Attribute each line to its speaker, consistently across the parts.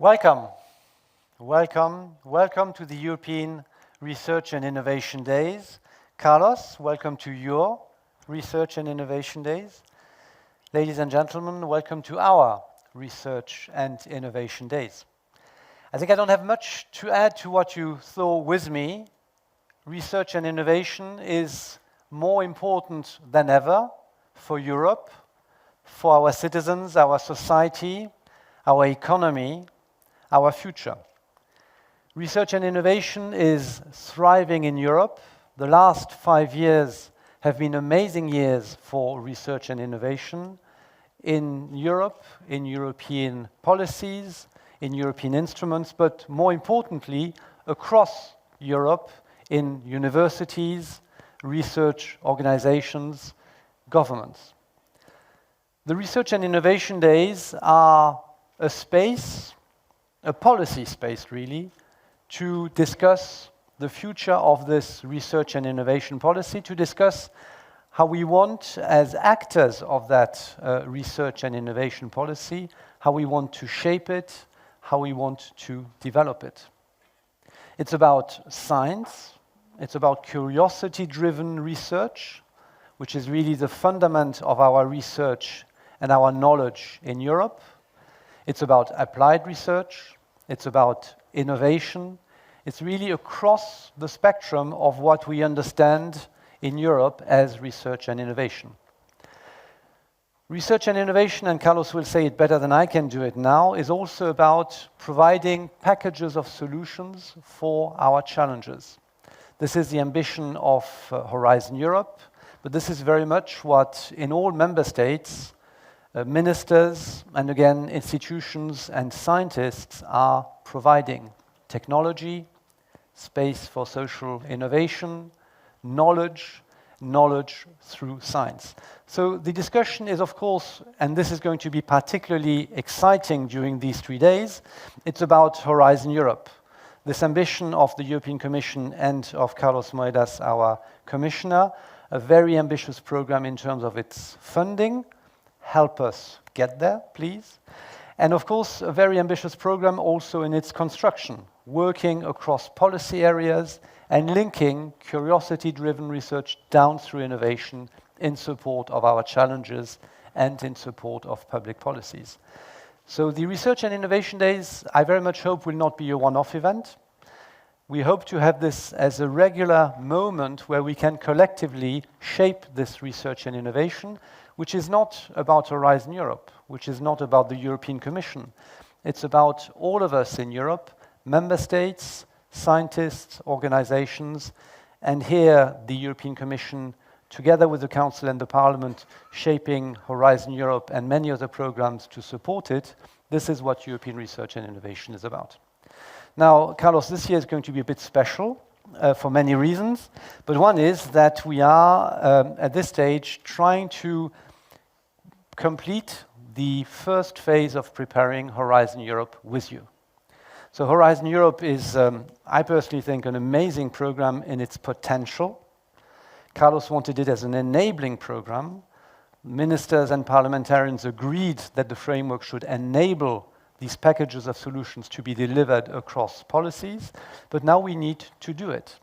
Speaker 1: Welcome. Welcome to the European Research and Innovation Days. Carlos, welcome to your Research and Innovation Days. Ladies and gentlemen, welcome to our Research and Innovation Days. I think I don't have much to add to what you saw with me. Research and innovation is more important than ever for Europe, for our citizens, our society, our economy, our future. Research and innovation is thriving in Europe. The last 5 years have been amazing years for research and innovation in Europe, in European policies, in European instruments, but more importantly, across Europe, in universities, research organizations, governments. The Research and Innovation Days are a space, a policy space really, to discuss the future of this research and innovation policy, to discuss how we want, as actors of that research and innovation policy, how we want to shape it, how we want to develop it. It's about science, it's about curiosity-driven research, which is really the fundament of our research and our knowledge in Europe. It's about applied research, it's about innovation. It's really across the spectrum of what we understand in Europe as research and innovation. Research and innovation, and Carlos will say it better than I can do it now, is also about providing packages of solutions for our challenges. This is the ambition of Horizon Europe, but this is very much what in all member states ministers and again institutions and scientists are providing: technology, space for social innovation, knowledge through science. So the discussion is, of course, and this is going to be particularly exciting during these 3 days, it's about Horizon Europe. This ambition of the European Commission and of Carlos Moedas, our commissioner, a very ambitious program in terms of its funding. Help us get there, please. And of course, a very ambitious program also in its construction, working across policy areas and linking curiosity-driven research down through innovation in support of our challenges and in support of public policies. So the Research and Innovation Days, I very much hope, will not be a one-off event. We hope to have this as a regular moment where we can collectively shape this research and innovation, which is not about Horizon Europe, which is not about the European Commission. It's about all of us in Europe, member states, scientists, organizations, and here the European Commission, together with the Council and the Parliament, shaping Horizon Europe and many other programs to support it. This is what European research and innovation is about. Now, Carlos, this year is going to be a bit special for many reasons, but one is that we are, at this stage, trying to complete the first phase of preparing Horizon Europe with you. So Horizon Europe is, I personally think, an amazing program in its potential. Carlos wanted it as an enabling program. Ministers and parliamentarians agreed that the framework should enable these packages of solutions to be delivered across policies, but now we need to do it.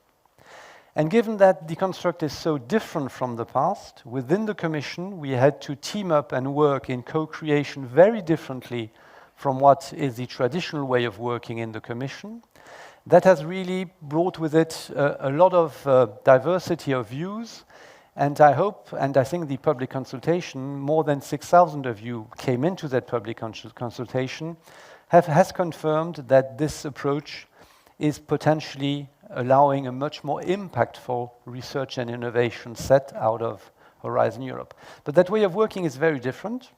Speaker 1: And given that the construct is so different from the past, within the Commission we had to team up and work in co-creation very differently from what is the traditional way of working in the Commission. That has really brought with it a lot of diversity of views, and I hope, and I think the public consultation, more than 6,000 of you came into that public consultation, has confirmed that this approach is potentially allowing a much more impactful research and innovation set out of Horizon Europe. But that way of working is very different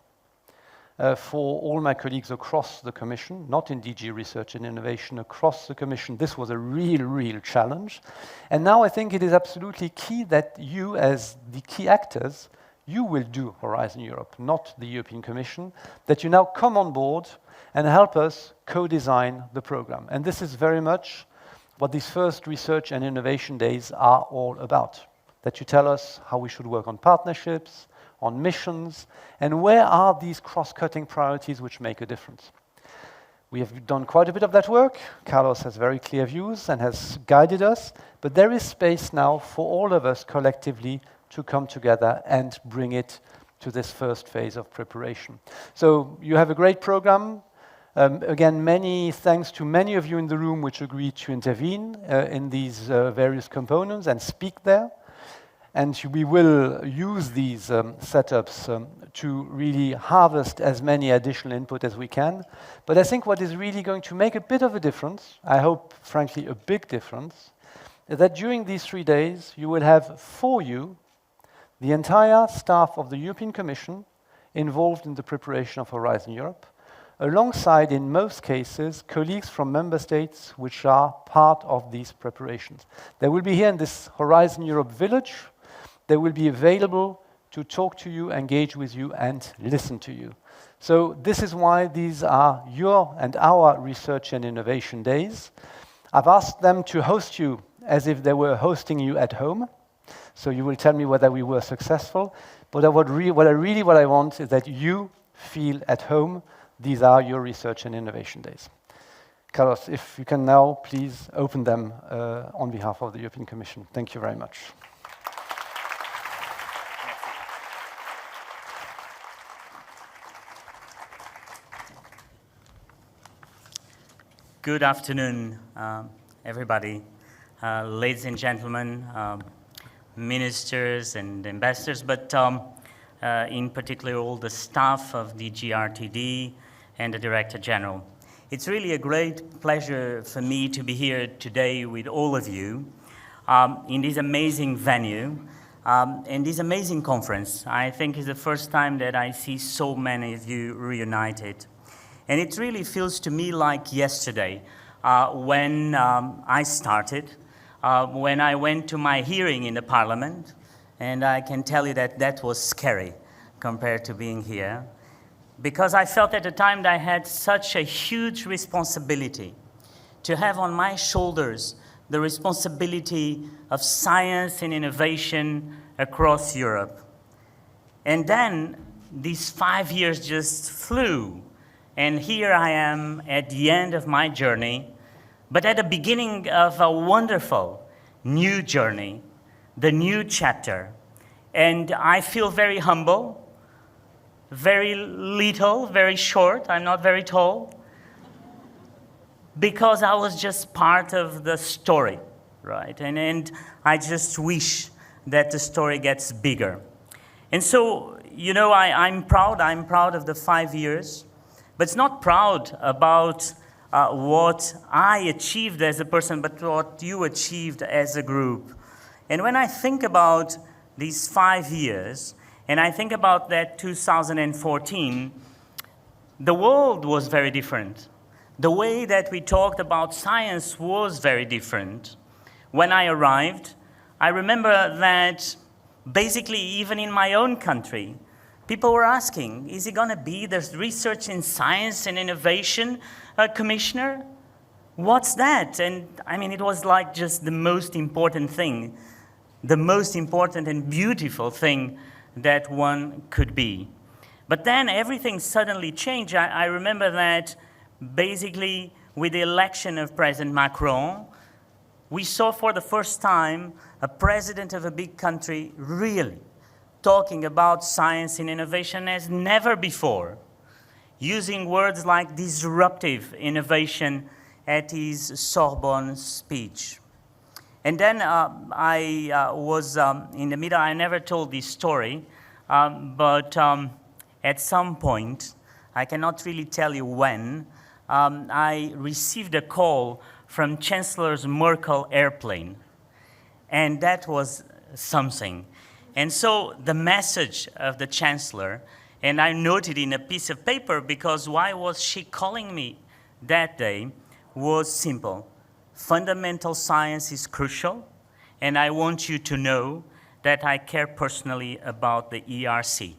Speaker 1: for all my colleagues across the Commission, not in DG Research and Innovation, across the Commission. This was a real challenge. And now I think it is absolutely key that you, as the key actors, you will do Horizon Europe, not the European Commission, that you now come on board and help us co-design the program. And this is very much what these first Research and Innovation Days are all about. That you tell us how we should work on partnerships, on missions, and where are these cross-cutting priorities which make a difference. We have done quite a bit of that work. Carlos has very clear views and has guided us, but there is space now for all of us collectively to come together and bring it to this first phase of preparation. So you have a great program. Again, many thanks to many of you in the room which agreed to intervene in these various components and speak there. And we will use these setups to really harvest as many additional input as we can. But I think what is really going to make a bit of a difference, I hope, frankly, a big difference, is that during these 3 days, you will have for you the entire staff of the European Commission involved in the preparation of Horizon Europe, alongside, in most cases, colleagues from member states which are part of these preparations. They will be here in this Horizon Europe village. They will be available to talk to you, engage with you, and listen to you. So this is why these are your and our research and innovation days. I've asked them to host you as if they were hosting you at home. So you will tell me whether we were successful. But what I want is that you feel at home. These are your research and innovation days. Carlos, if you can now please open them on behalf of the European Commission. Thank you very much.
Speaker 2: Good afternoon, everybody. Ladies and gentlemen, ministers and ambassadors, but in particular all the staff of the GRTD and the Director General. It's really a great pleasure for me to be here today with all of you in this amazing venue and this amazing conference. I think it's the first time that I see so many of you reunited. And it really feels to me like yesterday when I started, when I went to my hearing in the Parliament, and I can tell you that that was scary compared to being here, because I felt at the time that I had such a huge responsibility to have on my shoulders the responsibility of science and innovation across Europe. And then these 5 years just flew. And here I am at the end of my journey, but at the beginning of a wonderful new journey, the new chapter. And I feel very humble, very little, very short. I'm not very tall, because I was just part of the story, right? And I just wish that the story gets bigger. And so, you know, I'm proud of the 5 years. But it's not proud about what I achieved as a person, but what you achieved as a group. And when I think about these 5 years, and I think about that 2014, the world was very different. The way that we talked about science was very different. When I arrived, I remember that basically even in my own country, people were asking, is he going to be the Research in Science and Innovation Commissioner? What's that? And I mean, it was like just the most important thing, the most important and beautiful thing that one could be. But then everything suddenly changed. I remember that basically with the election of President Macron, we saw for the first time a president of a big country really talking about science and innovation as never before, using words like disruptive innovation at his Sorbonne speech. And then I was in the middle, I never told this story, but at some point, I cannot really tell you when, I received a call from Chancellor Merkel's airplane. And that was something. And so the message of the Chancellor, and I noted in a piece of paper because why was she calling me that day, was simple. Fundamental science is crucial, and I want you to know that I care personally about the ERC.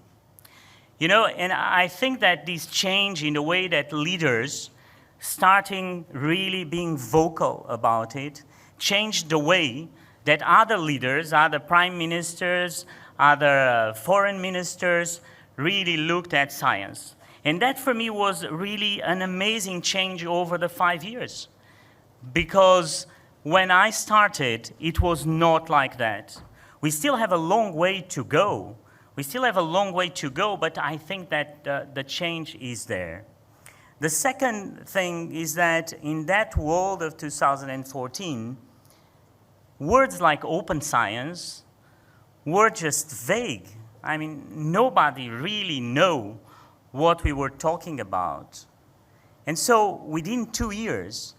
Speaker 2: You know, and I think that this change in the way that leaders, starting really being vocal about it, changed the way that other leaders, other prime ministers, other foreign ministers really looked at science. And that for me was really an amazing change over the 5 years. Because when I started, it was not like that. We still have a long way to go. We still have a long way to go, but I think that the change is there. The second thing is that in that world of 2014, words like open science were just vague. I mean, nobody really knew what we were talking about. And so within 2 years,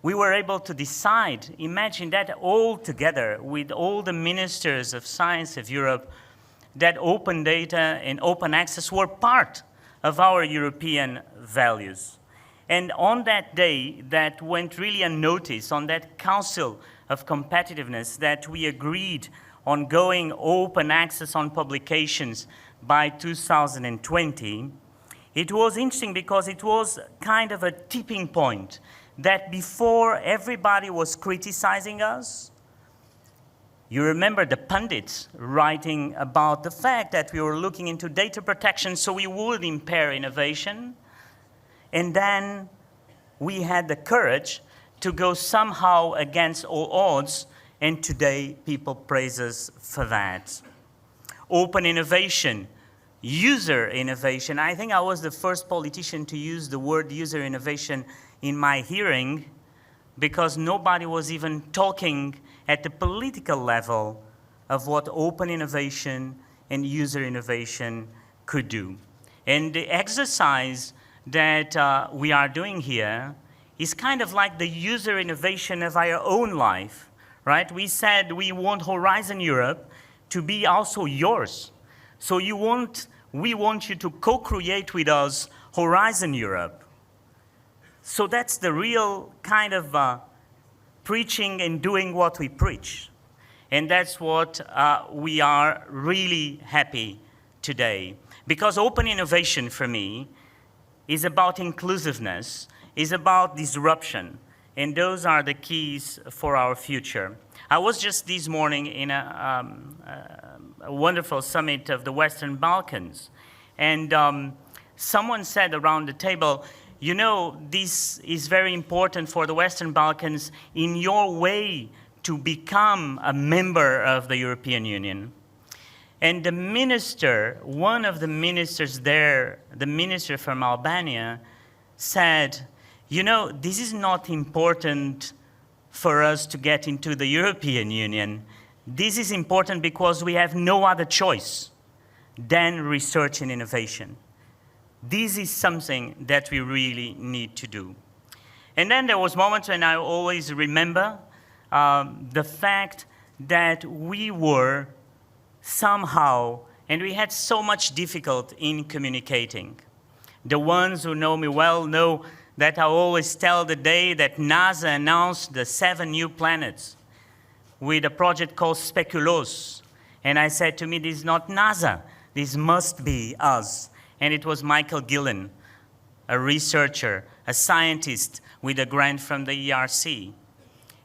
Speaker 2: we were able to decide, imagine that all together with all the ministers of science of Europe, that open data and open access were part of our European values. And on that day, that went really unnoticed, on that Council of Competitiveness, that we agreed on going open access on publications by 2020, it was interesting because it was kind of a tipping point that before everybody was criticizing us. You remember the pundits writing about the fact that we were looking into data protection so we would impair innovation. And then we had the courage to go somehow against all odds, and today people praise us for that. Open innovation, user innovation. I think I was the first politician to use the word user innovation in my hearing because nobody was even talking at the political level of what open innovation and user innovation could do. And the exercise that we are doing here is kind of like the user innovation of our own life, right? We said we want Horizon Europe to be also yours. So we want you to co-create with us Horizon Europe. So that's the real kind of preaching and doing what we preach. And that's what we are really happy today. Because open innovation for me is about inclusiveness, is about disruption. And those are the keys for our future. I was just this morning in a wonderful summit of the Western Balkans. And someone said around the table, you know, this is very important for the Western Balkans in your way to become a member of the European Union. And the minister, one of the ministers there, the minister from Albania, said, you know, this is not important for us to get into the European Union. This is important because we have no other choice than research and innovation. This is something that we really need to do. And then there was moments when I always remember the fact that we were somehow, and we had so much difficulty in communicating. The ones who know me well know that I always tell the day that NASA announced the 7 new planets with a project called Speculoos. And I said to me, this is not NASA, this must be us. And it was Michael Gillen, a researcher, a scientist with a grant from the ERC.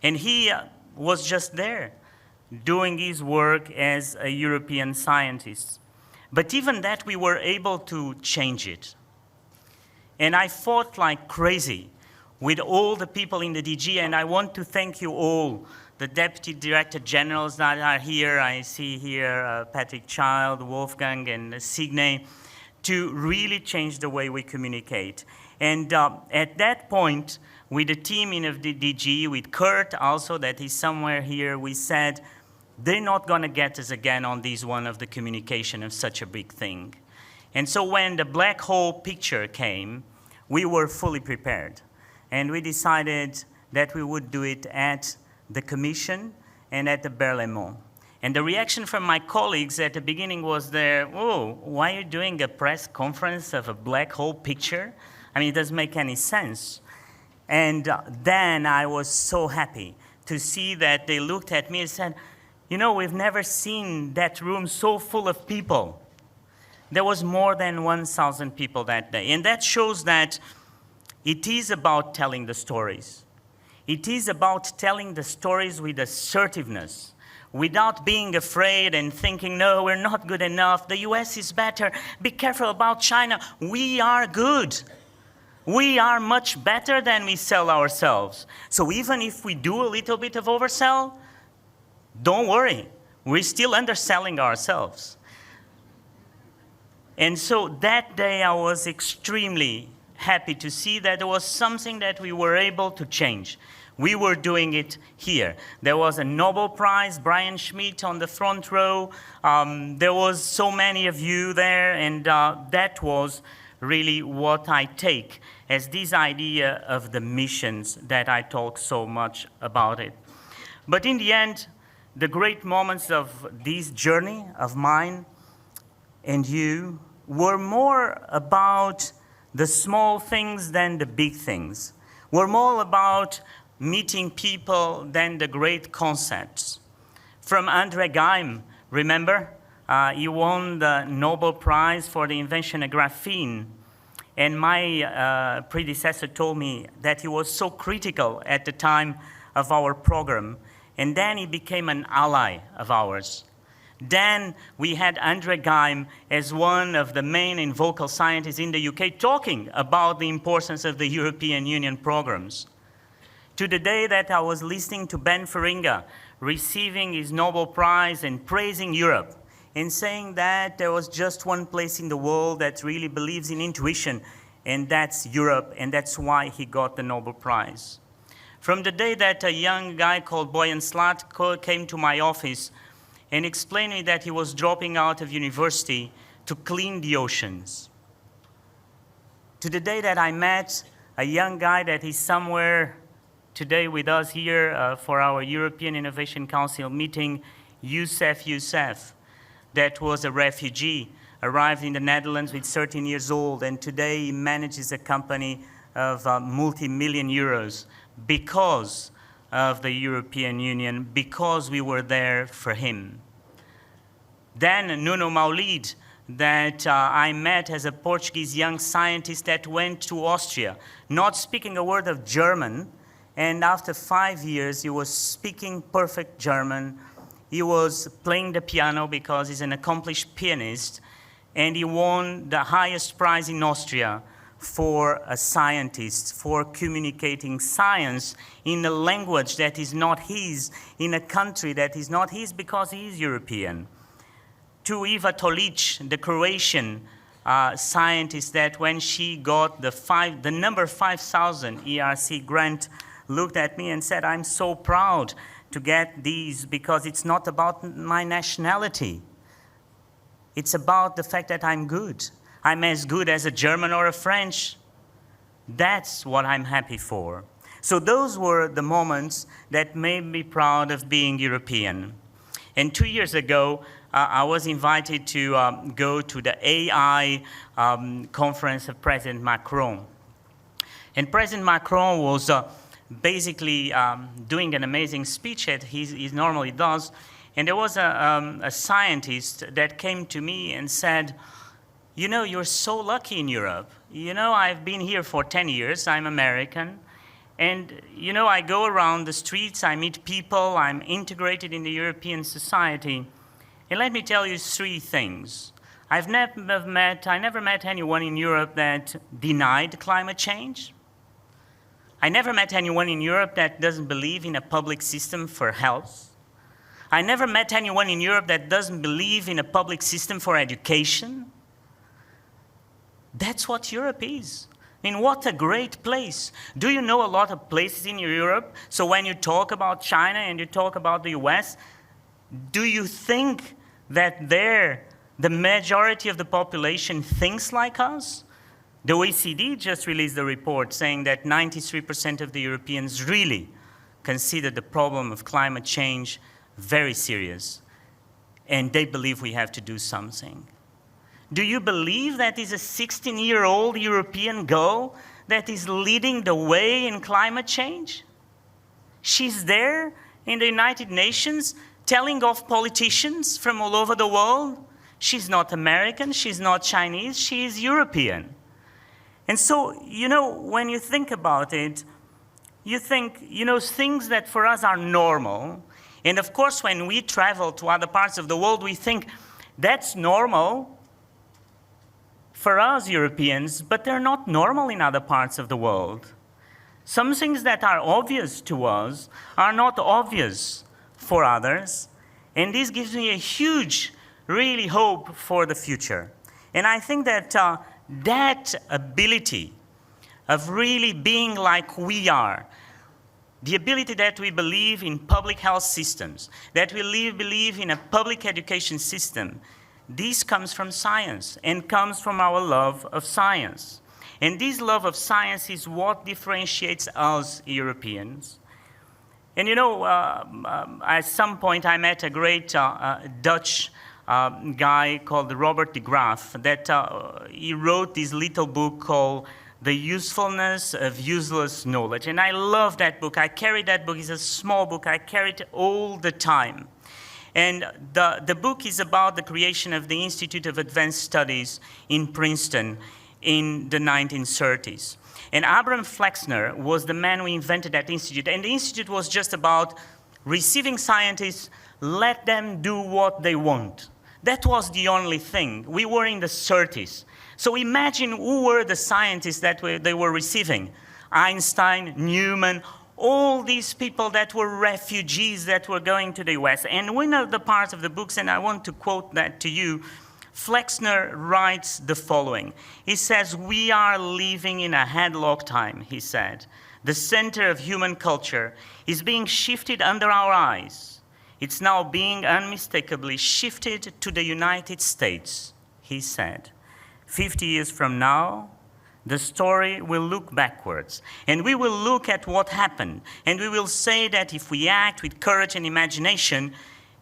Speaker 2: And he was just there, doing his work as a European scientist. But even that, we were able to change it. And I fought like crazy with all the people in the DG, and I want to thank you all, the Deputy Director Generals that are here. I see here Patrick Child, Wolfgang, and Signe, to really change the way we communicate. And at that point, with the team in the DG, with Kurt also, that is somewhere here, we said, they're not going to get us again on this one of the communication of such a big thing. And so when the black hole picture came, we were fully prepared. And we decided that we would do it at the Commission and at the Berlaymont. And the reaction from my colleagues at the beginning was there, oh, why are you doing a press conference of a black hole picture? I mean, it doesn't make any sense. And then I was so happy to see that they looked at me and said, you know, we've never seen that room so full of people. There was more than 1,000 people that day. And that shows that it is about telling the stories. It is about telling the stories with assertiveness, without being afraid and thinking, no, we're not good enough, the US is better, be careful about China. We are good. We are much better than we sell ourselves. So even if we do a little bit of oversell, don't worry, we're still underselling ourselves. And so that day I was extremely happy to see that there was something that we were able to change. We were doing it here. There was a Nobel Prize, Brian Schmidt on the front row. There was so many of you there, and that was really what I take as this idea of the missions that I talk so much about it. But in the end, the great moments of this journey of mine and you were more about the small things than the big things. Were more about meeting people than the great concepts. From André Geim, remember? He won the Nobel Prize for the invention of graphene. And my predecessor told me that he was so critical at the time of our program. And then he became an ally of ours. Then we had André Geim as one of the main and vocal scientists in the UK talking about the importance of the European Union programs. To the day that I was listening to Ben Feringa receiving his Nobel Prize and praising Europe and saying that there was just one place in the world that really believes in intuition, and that's Europe, and that's why he got the Nobel Prize. From the day that a young guy called Boyan Slat came to my office and explained to me that he was dropping out of university to clean the oceans. To the day that I met a young guy that is somewhere today with us here for our European Innovation Council meeting, Youssef, that was a refugee, arrived in the Netherlands with 13 years old, and today he manages a company of multi-million euros because of the European Union, because we were there for him. Then Nuno Maulid, that I met as a Portuguese young scientist that went to Austria, not speaking a word of German, and after 5 years, he was speaking perfect German. He was playing the piano because he's an accomplished pianist, and he won the highest prize in Austria for a scientist, for communicating science in a language that is not his, in a country that is not his because he is European. To Eva Tolic, the Croatian scientist, that when she got the number 5,000 ERC grant, looked at me and said, I'm so proud to get these because it's not about my nationality. It's about the fact that I'm good. I'm as good as a German or a French. That's what I'm happy for. So those were the moments that made me proud of being European. And 2 years ago, I was invited to go to the AI conference of President Macron. And President Macron was basically doing an amazing speech that he normally does. And there was a scientist that came to me and said, you know, you're so lucky in Europe. You know, I've been here for 10 years. I'm American. And, you know, I go around the streets, I meet people, I'm integrated in the European society. And let me tell you 3 things. I never met anyone in Europe that denied climate change. I never met anyone in Europe that doesn't believe in a public system for health. I never met anyone in Europe that doesn't believe in a public system for education. That's what Europe is. I mean, what a great place. Do you know a lot of places in Europe? So when you talk about China and you talk about the US, do you think that there, the majority of the population thinks like us? The OECD just released a report saying that 93% of the Europeans really consider the problem of climate change very serious, and they believe we have to do something. Do you believe that is a 16-year-old European girl that is leading the way in climate change? She's there in the United Nations telling off politicians from all over the world. She's not American, she's not Chinese, she is European. And so, you know, when you think about it, you think, you know, things that for us are normal, And of course, when we travel to other parts of the world, we think that's normal for us Europeans, but they're not normal in other parts of the world. Some things that are obvious to us are not obvious for others. And this gives me a huge, really hope for the future. And I think that that ability of really being like we are, the ability that we believe in public health systems, that we believe in a public education system, this comes from science and comes from our love of science. And this love of science is what differentiates us Europeans. And you know, at some point I met a great Dutch guy called Robert de Graaf that he wrote this little book called The Usefulness of Useless Knowledge. And I love that book. I carry that book. It's a small book. I carry it all the time. And the book is about the creation of the Institute of Advanced Studies in Princeton in the 1930s. And Abraham Flexner was the man who invented that institute. And the institute was just about receiving scientists, let them do what they want. That was the only thing. We were in the 30s. So imagine who were the scientists that they were receiving. Einstein, Newman, all these people that were refugees that were going to the US. And one of the parts of the books, and I want to quote that to you, Flexner writes the following. He says, "We are living in a headlock time," he said. "The center of human culture is being shifted under our eyes. It's now being unmistakably shifted to the United States," he said. 50 years from now, the story will look backwards, and we will look at what happened, and we will say that if we act with courage and imagination,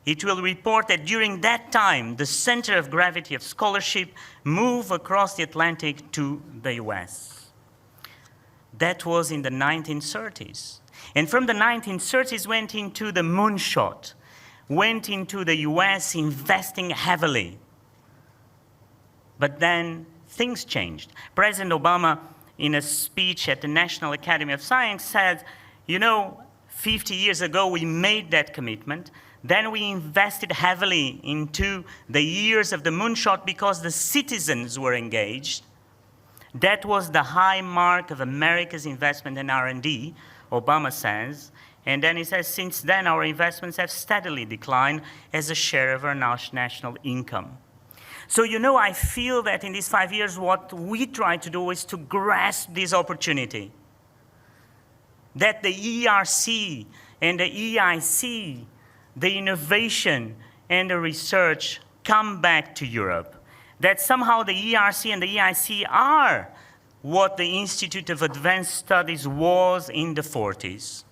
Speaker 2: it will report that during that time, the center of gravity of scholarship moved across the Atlantic to the US. That was in the 1930s. And from the 1930s went into the moonshot, went into the US investing heavily. But then things changed. President Obama, in a speech at the National Academy of Science, said, you know, 50 years ago we made that commitment. Then we invested heavily into the years of the moonshot because the citizens were engaged. That was the high mark of America's investment in R&D, Obama says. And then he says, since then our investments have steadily declined as a share of our national income. So, you know, I feel that in these 5 years, what we try to do is to grasp this opportunity. That the ERC and the EIC, the innovation and the research come back to Europe. That somehow the ERC and the EIC are what the Institute of Advanced Studies was in the 40s.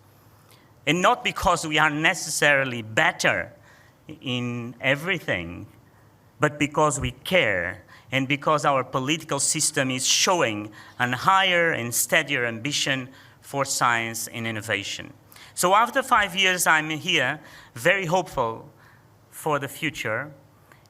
Speaker 2: And not because we are necessarily better in everything, but because we care and because our political system is showing a higher and steadier ambition for science and innovation. So after 5 years, I'm here, very hopeful for the future.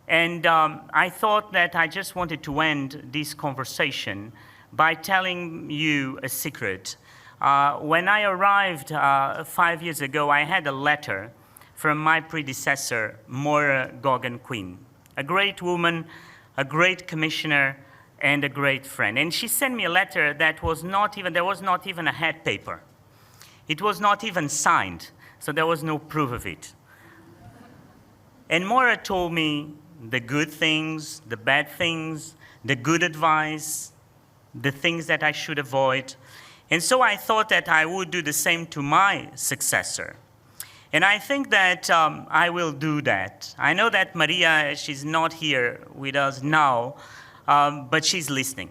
Speaker 2: And I thought that I just wanted to end this conversation by telling you a secret. When I arrived 5 years ago, I had a letter from my predecessor, Moira Gogan-Quinn, a great woman, a great commissioner, and a great friend. And she sent me a letter that was not even, there was not even a head paper. It was not even signed, so there was no proof of it. And Moira told me the good things, the bad things, the good advice, the things that I should avoid. And so I thought that I would do the same to my successor. And I think that I will do that. I know that Maria, she's not here with us now, but she's listening.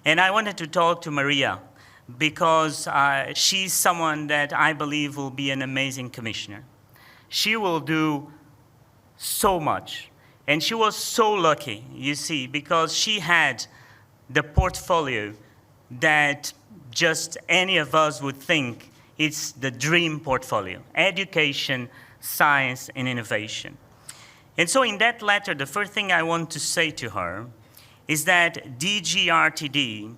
Speaker 2: And I wanted to talk to Maria because she's someone that I believe will be an amazing commissioner. She will do so much. And she was so lucky, you see, because she had the portfolio that just any of us would think it's the dream portfolio: education, science, and innovation. And so in that letter, the first thing I want to say to her is that DGRTD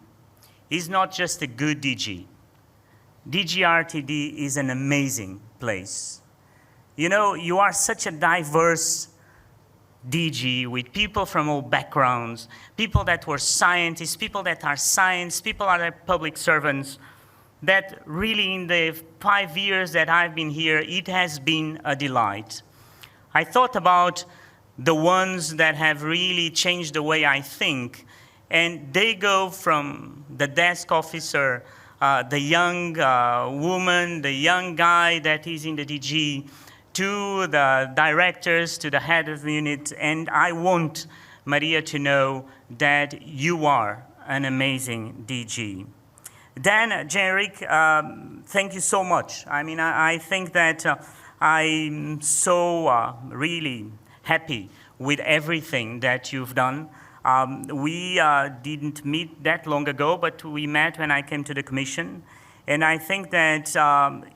Speaker 2: is not just a good DG. DGRTD is an amazing place. You know, you are such a diverse DG with people from all backgrounds, people that were scientists, people that are science, people that are public servants, that really in the 5 years that I've been here, it has been a delight. I thought about the ones that have really changed the way I think, and they go from the desk officer, the young woman, the young guy that is in the DG, to the directors, to the head of the unit, and I want Maria to know that you are an amazing DG. Dan, Jan-Erik, thank you so much. I mean, I think that I'm so really happy with everything that you've done. We didn't meet that long ago, but we met when I came to the Commission. And I think that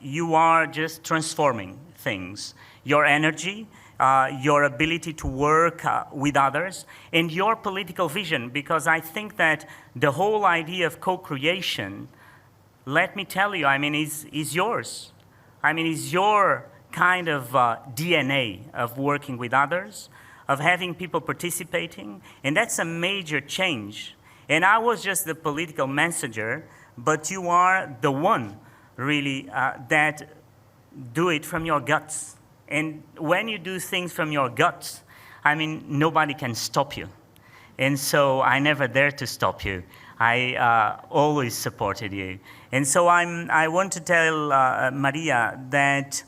Speaker 2: you are just transforming things. Your energy, your ability to work with others, and your political vision, because I think that the whole idea of co-creation, let me tell you, I mean, is yours. I mean, is your kind of DNA of working with others, of having people participating, and that's a major change. And I was just the political messenger, but you are the one, really, that do it from your guts. And when you do things from your guts, I mean, nobody can stop you. And so I never dare to stop you. I always supported you. And so I want to tell Maria that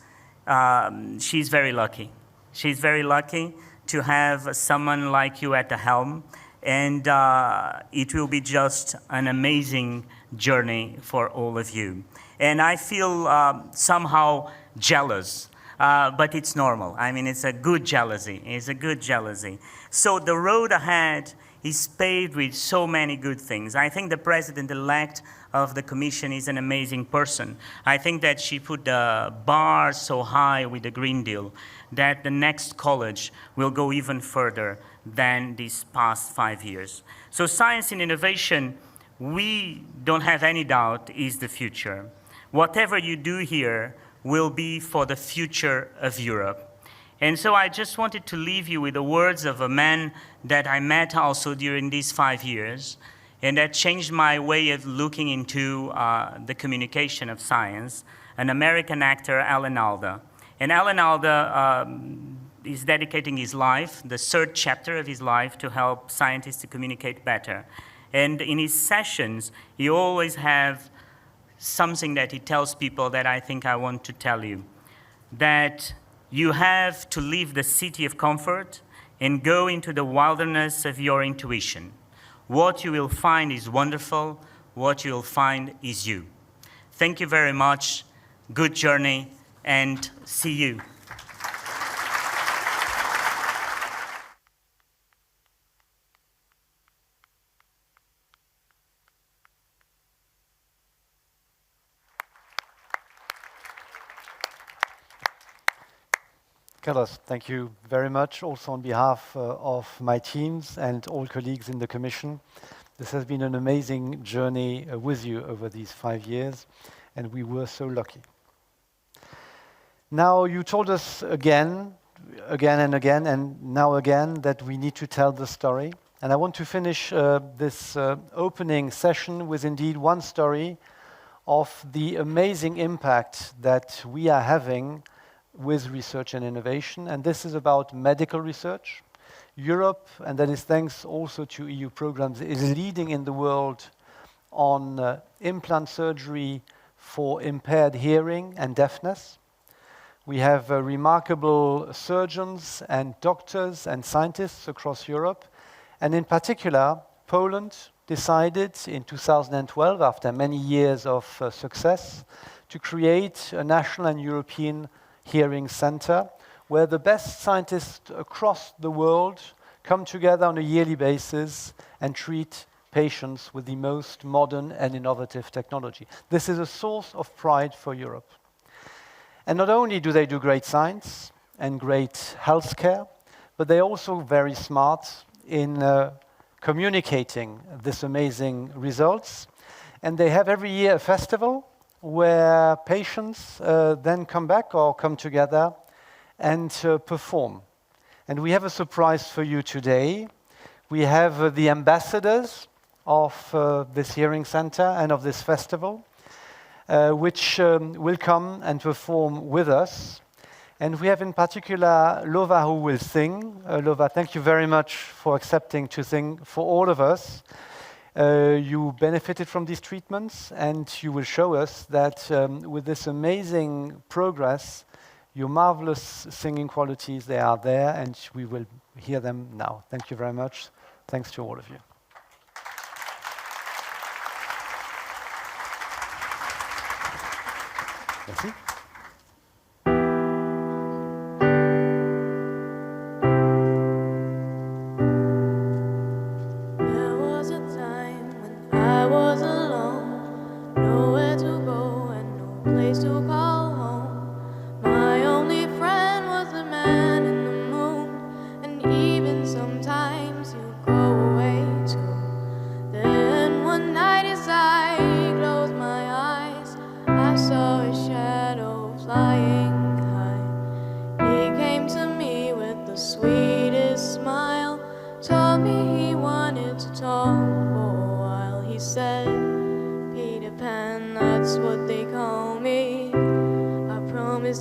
Speaker 2: she's very lucky. She's very lucky to have someone like you at the helm. And it will be just an amazing journey for all of you. And I feel somehow jealous, but it's normal. I mean, it's a good jealousy. It's a good jealousy. So the road ahead is paved with so many good things. I think the president-elect of the Commission is an amazing person. I think that she put the bar so high with the Green Deal that the next college will go even further than these past 5 years. So science and innovation, we don't have any doubt, is the future. Whatever you do here will be for the future of Europe. And so I just wanted to leave you with the words of a man that I met also during these 5 years, and that changed my way of looking into the communication of science, an American actor, Alan Alda. And Alan Alda is dedicating his life, the 3rd chapter of his life, to help scientists to communicate better. And in his sessions, he always has something that he tells people that I think I want to tell you, that you have to leave the city of comfort and go into the wilderness of your intuition. What you will find is wonderful. What you will find is you. Thank you very much. Good journey, and see you.
Speaker 1: Carlos, thank you very much, also on behalf of my teams and all colleagues in the Commission. This has been an amazing journey with you over these 5 years, and we were so lucky. Now, you told us again and again, and now again, that we need to tell the story. And I want to finish this opening session with indeed one story of the amazing impact that we are having with research and innovation, and this is about medical research. Europe, and that is thanks also to EU programs, is leading in the world on implant surgery for impaired hearing and deafness. We have remarkable surgeons and doctors and scientists across Europe, and in particular, Poland decided in 2012, after many years of success, to create a national and European hearing center, where the best scientists across the world come together on a yearly basis and treat patients with the most modern and innovative technology. This is a source of pride for Europe. And not only do they do great science and great healthcare, but they're also very smart in communicating this amazing results. And they have every year a festival where patients then come back or come together and perform. And we have a surprise for you today. We have the ambassadors of this hearing center and of this festival, which will come and perform with us. And we have in particular Lova, who will sing. Lova, thank you very much for accepting to sing for all of us. You benefited from these treatments, and you will show us that with this amazing progress, your marvelous singing qualities, they are there, and we will hear them now. Thank you very much. Thanks to all of you. Merci.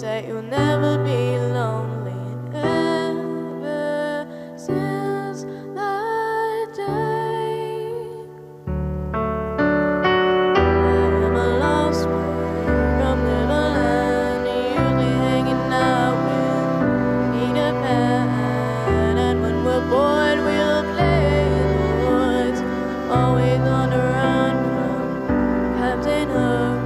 Speaker 3: That you'll never be lonely. And ever since that day, I am a lost boy from Neverland, usually hanging out with Peter Pan. And when we're bored, we'll play in the woods, always on the run from Captain Hook.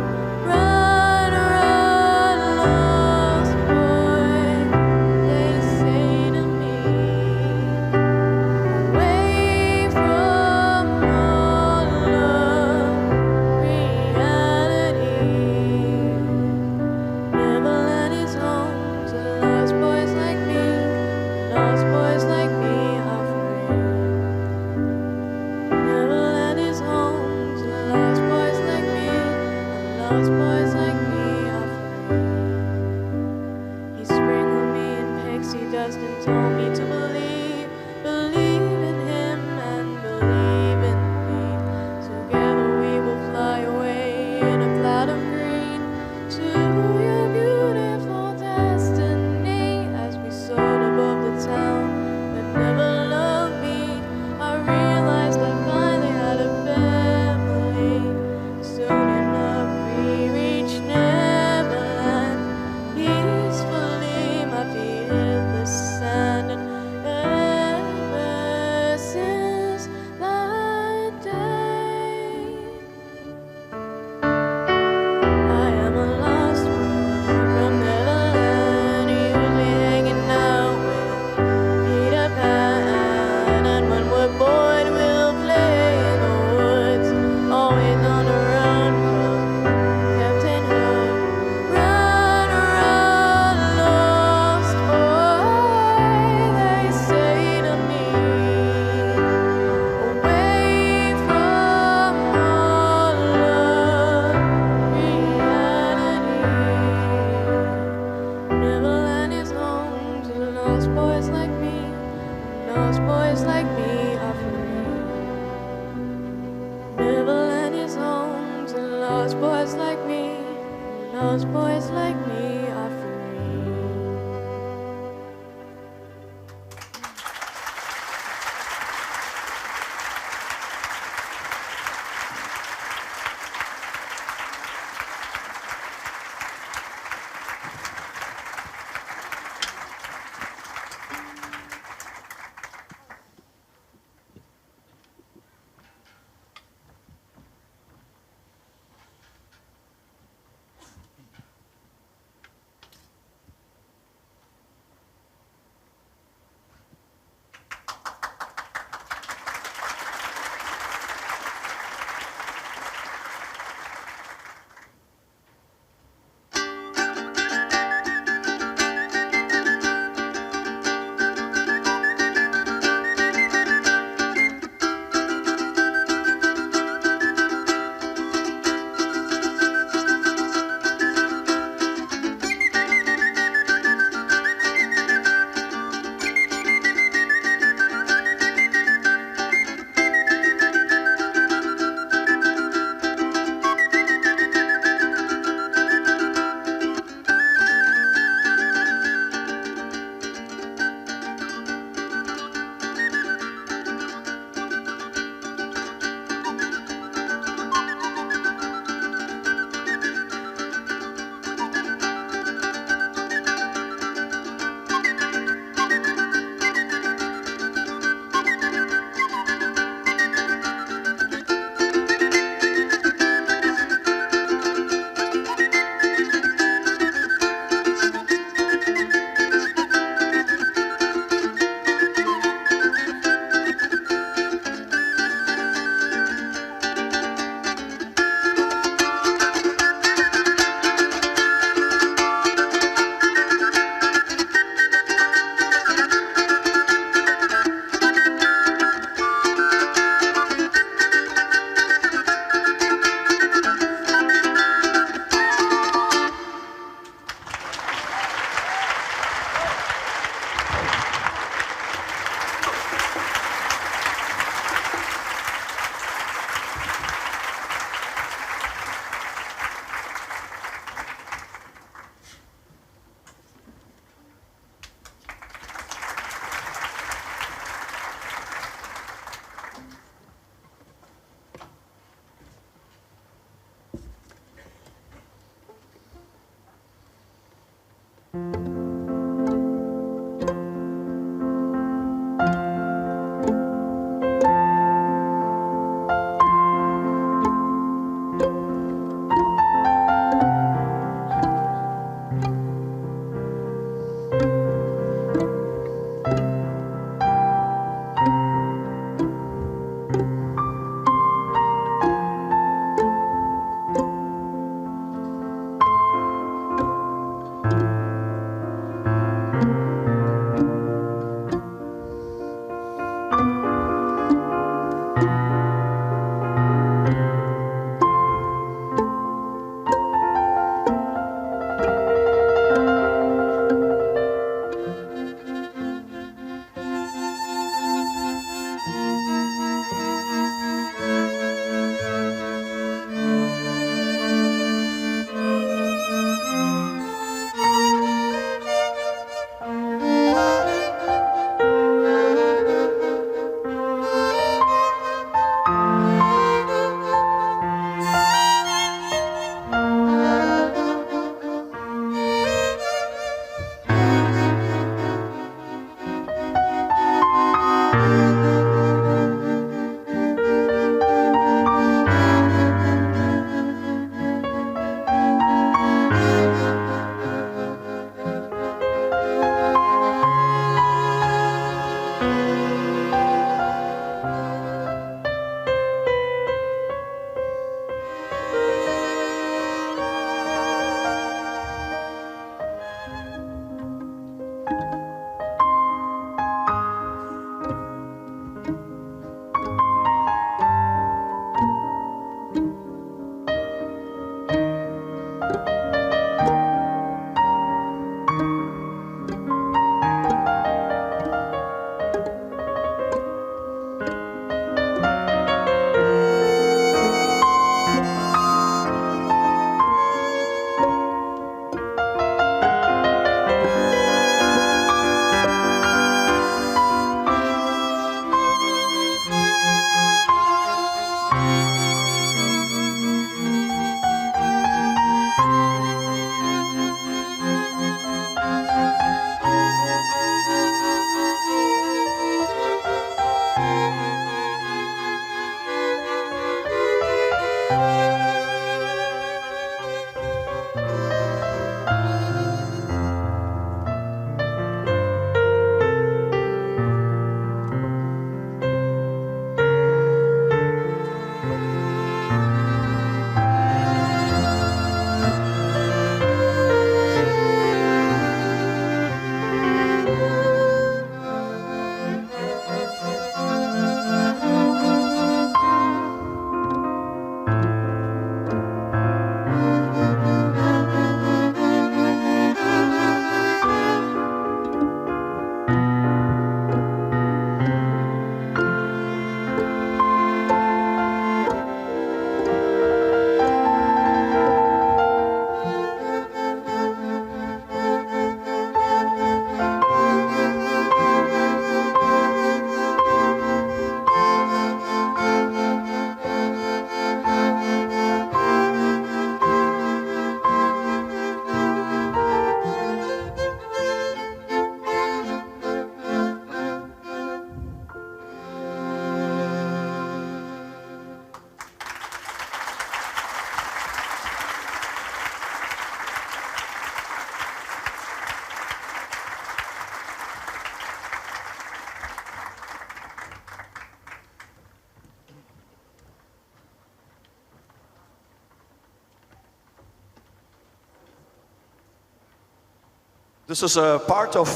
Speaker 4: This is a part of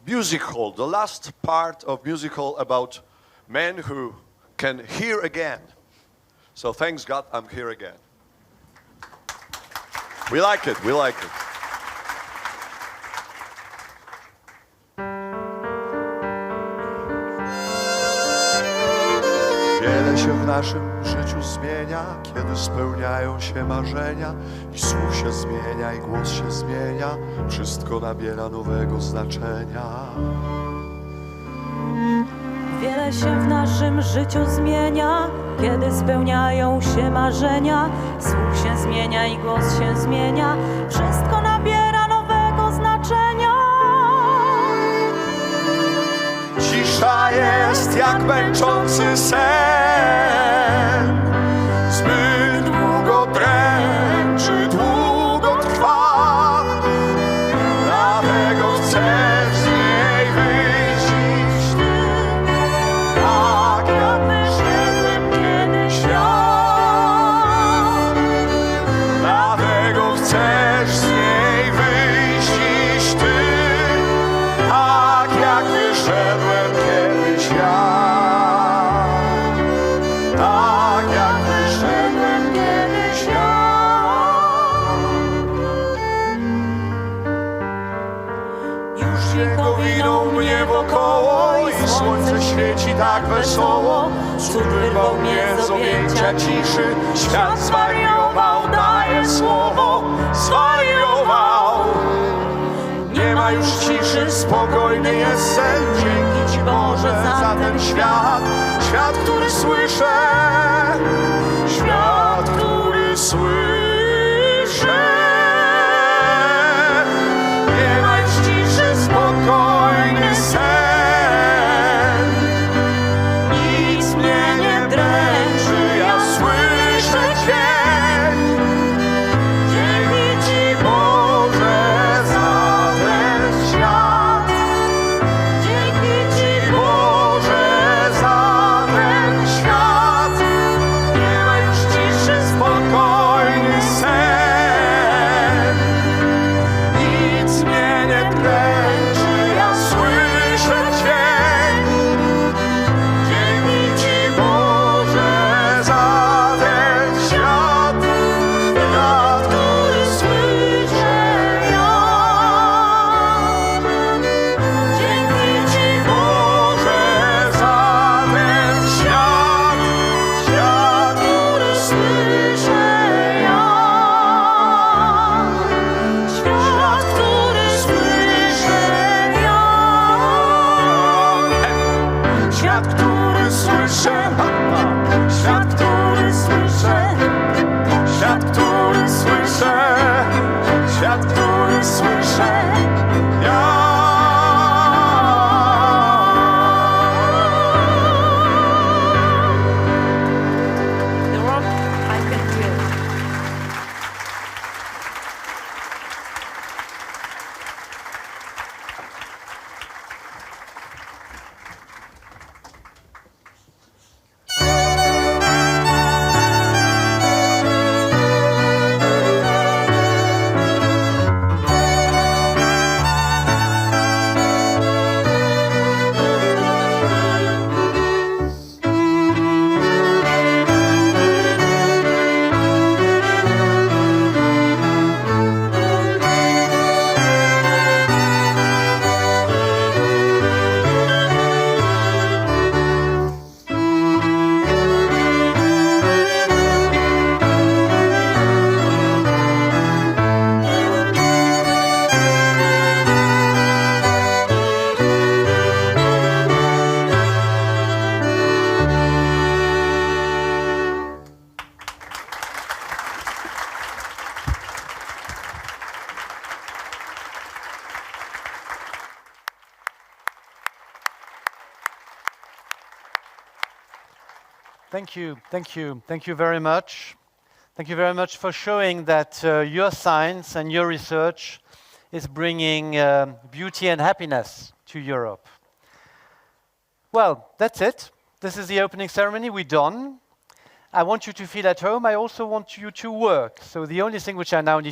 Speaker 4: musical, the last part of musical about men who can hear again. So thanks God I'm here again. We like it, we like it. Wiele się w naszym życiu zmienia, kiedy spełniają się marzenia i słuch się zmienia i głos się zmienia, wszystko nabiera nowego znaczenia.
Speaker 5: Wiele się w naszym życiu zmienia, kiedy spełniają się marzenia, słuch się zmienia i głos się zmienia, wszystko nabiera nowego znaczenia.
Speaker 4: Cisza jest jak męczący sen, zbyt długo dręczy, długo trwa, dlatego chcesz z niej wyjść ty, tak jak wyszedłem kiedyś ja, dlatego chcesz z niej wyjść ty, tak jak wyszedłem kiedyś ja. Tak jak wyszedłem kiedyś ja. Już jego winą mnie wokoło i słońce świeci tak wesoło. Cud wyrwał mnie z objęcia ciszy. Świat zwariował, daje słowo, zwariował. Nie ma już ciszy, spokojny jest sen. Dzięki Ci Boże za ten świat. Świat, który słyszę. Świat, który słyszę. Nie ma już ciszy, spokojny sen. Nic mnie nie dręczy, ja słyszę Cię. Dzięki Ci Boże za ten świat. Dzięki Ci Boże za ten świat. Nie ma już ciszy, spokojny sen. Nic mnie nie dręczy, ja słyszę Cię. Dzięki Ci Boże za ten świat. Świat, który słyszę ja. Dzięki Ci Boże za ten świat. Świat, który słyszę ja. Świat, który słyszę ja. Świat, który słyszę. Świat, który słyszę. Świat, który słyszę. Świat, który słyszę ja.
Speaker 5: The rock I can feel.
Speaker 1: Thank you, thank you, thank you very much. Thank you very much for showing that your science and your research is bringing beauty and happiness to Europe. Well, that's it. This is the opening ceremony. We're done. I want you to feel at home. I also want you to work. So the only thing which I now need